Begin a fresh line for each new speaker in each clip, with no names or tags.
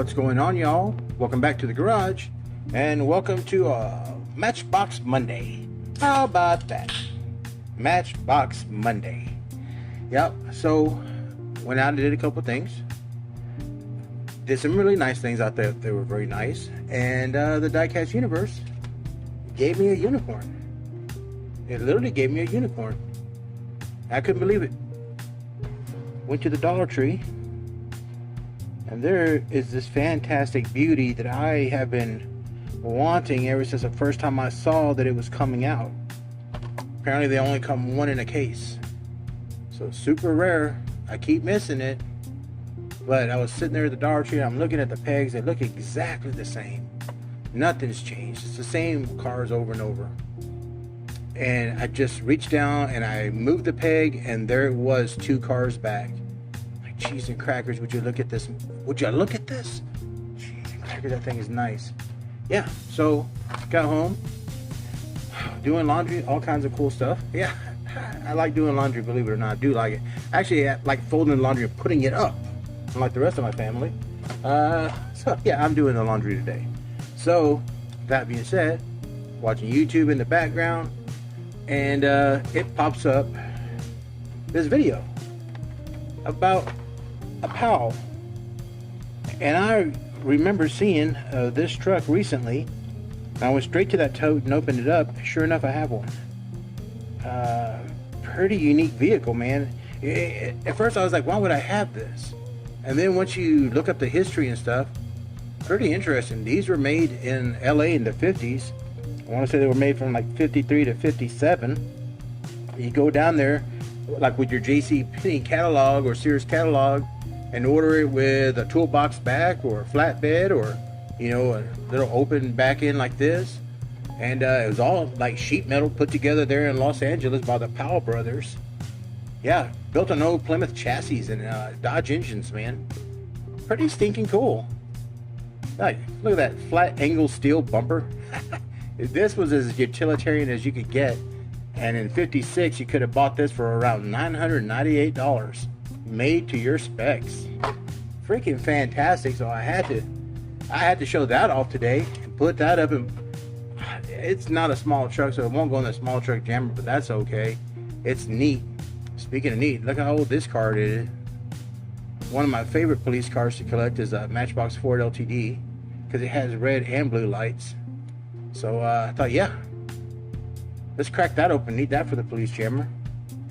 What's going on, y'all? Welcome back to the garage, and welcome to Matchbox Monday. How about that? Matchbox Monday. Yep. So went out and did a couple things. Did some really nice things out there. They were very nice. And the Diecast Universe gave me a unicorn. It literally gave me a unicorn. I couldn't believe it. Went to the Dollar Tree, and there is this fantastic beauty that I have been wanting ever since the first time I saw that it was coming out. Apparently they only come one in a case, so super rare. I keep missing it, but I was sitting there at the Dollar Tree and I'm looking at the pegs. They look exactly the same. Nothing's changed. It's the same cars over and over. And I just reached down and I moved the peg, and there it was, 2 cars back. Like, cheese and crackers, would you look at this? Would you look at this? Cheese and crackers, that thing is nice. Yeah, so got home, doing laundry, all kinds of cool stuff. Yeah, I like doing laundry, believe it or not. I do like it. Actually, I like folding the laundry and putting it up, unlike the rest of my family. So yeah, I'm doing the laundry today. So that being said, watching YouTube in the background, and it pops up this video about a PAL. And I remember seeing this truck recently. I went straight to that tote and opened it up. Sure enough, I have one. Pretty unique vehicle, man. At first I was like, why would I have this? And then once you look up the history and stuff, pretty interesting. These were made in LA in the 50s. I want to say they were made from like 53 to 57. You go down there, like with your J.C. Penney catalog or Sears catalog, and order it with a toolbox back or a flatbed, or, you know, a little open back end like this. And it was all like sheet metal put together there in Los Angeles by the Powell brothers. Yeah, built on old Plymouth chassis and Dodge engines, man. Pretty stinking cool. Like, look at that flat angle steel bumper. This was as utilitarian as you could get, and in 56 you could have bought this for around $998, made to your specs. Freaking fantastic. So I had to show that off today and put that up. And it's not a small truck, so it won't go in the small truck jammer, but that's okay. It's neat. Speaking of neat, look how old this car is. One of my favorite police cars to collect is a Matchbox Ford LTD, because it has red and blue lights. So I thought, yeah, let's crack that open. Need that for the police jammer.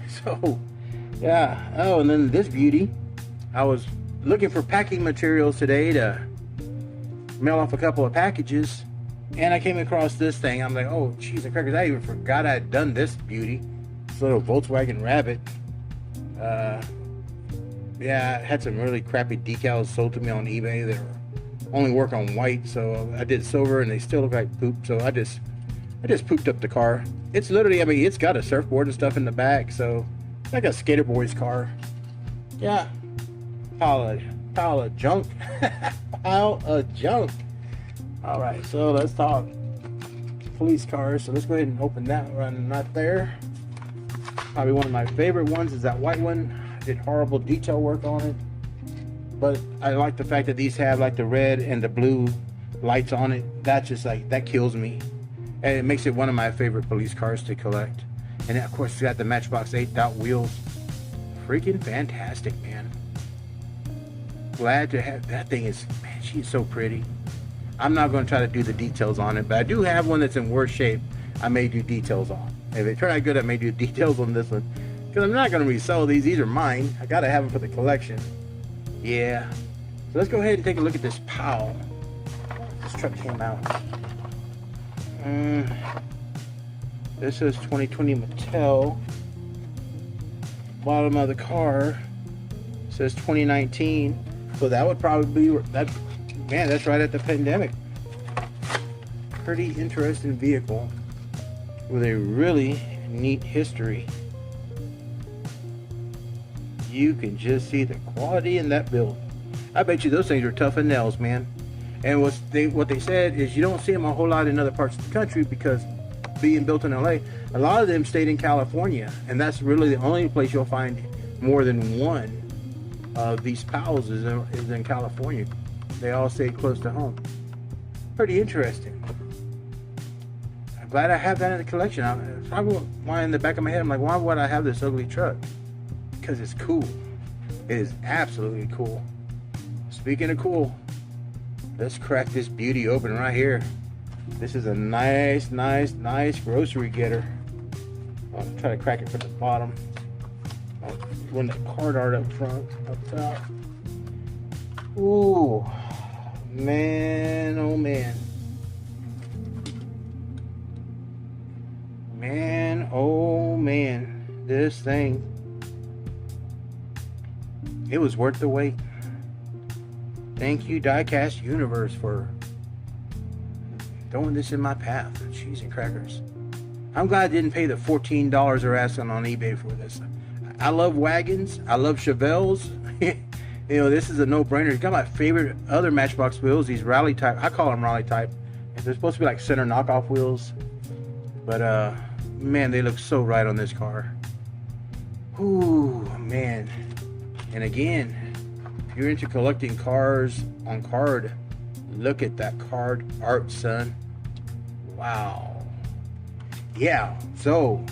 So yeah. Oh, and then this beauty. I was looking for packing materials today to mail off a couple of packages, and I came across this thing. I'm like, oh, cheese and crackers. I even forgot I had done this beauty. This little Volkswagen Rabbit. Yeah, it had some really crappy decals sold to me on eBay. They were only work on white, so I did silver, and they still look like poop. So I just pooped up the car. It's literally, I mean, it's got a surfboard and stuff in the back, so it's like a skater boy's car. Yeah, pile of junk. Pile of junk. All right, so let's talk police cars. So let's go ahead and open that one right there. Probably one of my favorite ones is that white one. I did horrible detail work on it, but I like the fact that these have like the red and the blue lights on it. That's just like, that kills me, and it makes it one of my favorite police cars to collect. And of course it's got the Matchbox 8 dot wheels. Freaking fantastic, man. Glad to have that thing. Is, man, she's so pretty. I'm not going to try to do the details on it, but I do have one that's in worse shape I may do details on. If it turned out good, I may do details on this one, because I'm not going to resell these. These are mine. I got to have them for the collection. Yeah. So let's go ahead and take a look at this PAL. This truck came out. This is 2020 Mattel. Bottom of the car says 2019. So that would probably be that. Man, that's right at the pandemic. Pretty interesting vehicle with a really neat history. You can just see the quality in that build. I bet you those things are tough as nails, man. And what they said is you don't see them a whole lot in other parts of the country, because being built in LA, a lot of them stayed in California, and that's really the only place you'll find more than one of these PALs is in California. they all stayed close to home. Pretty interesting. I'm glad I have that in the collection. Probably why in the back of my head, I'm like, why would I have this ugly truck? Because it's cool. It is absolutely cool. Speaking of cool, let's crack this beauty open right here. This is a nice grocery getter. I'll try to crack it from the bottom. I'll run the card art up front, up top. Ooh, man, oh man. Man, oh man. This thing, it was worth the wait. Thank you, Diecast Universe, for throwing this in my path. Cheese and crackers. I'm glad I didn't pay the $14 they're asking on eBay for this. I love wagons. I love Chevelles. You know, this is a no-brainer. It's got my favorite other Matchbox wheels. These rally type. I call them rally type. They're supposed to be like center knockoff wheels. But, man, they look so right on this car. Ooh, man. And again, if you're into collecting cars on card, look at that card art, son. Wow. Yeah, so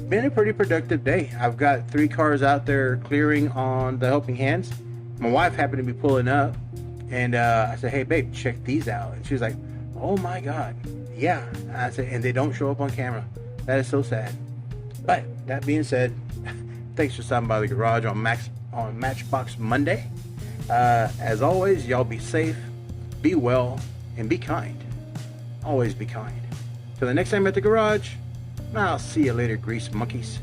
been a pretty productive day. I've got 3 cars out there clearing on the helping hands. My wife happened to be pulling up, and I said, hey babe, check these out. And she was like, oh my god, yeah. I said, and they don't show up on camera. That is so sad. But that being said, thanks for stopping by the garage on Matchbox Monday. As always, y'all be safe, be well, and be kind. Always be kind. Till the next time at the garage, I'll see you later, grease monkeys.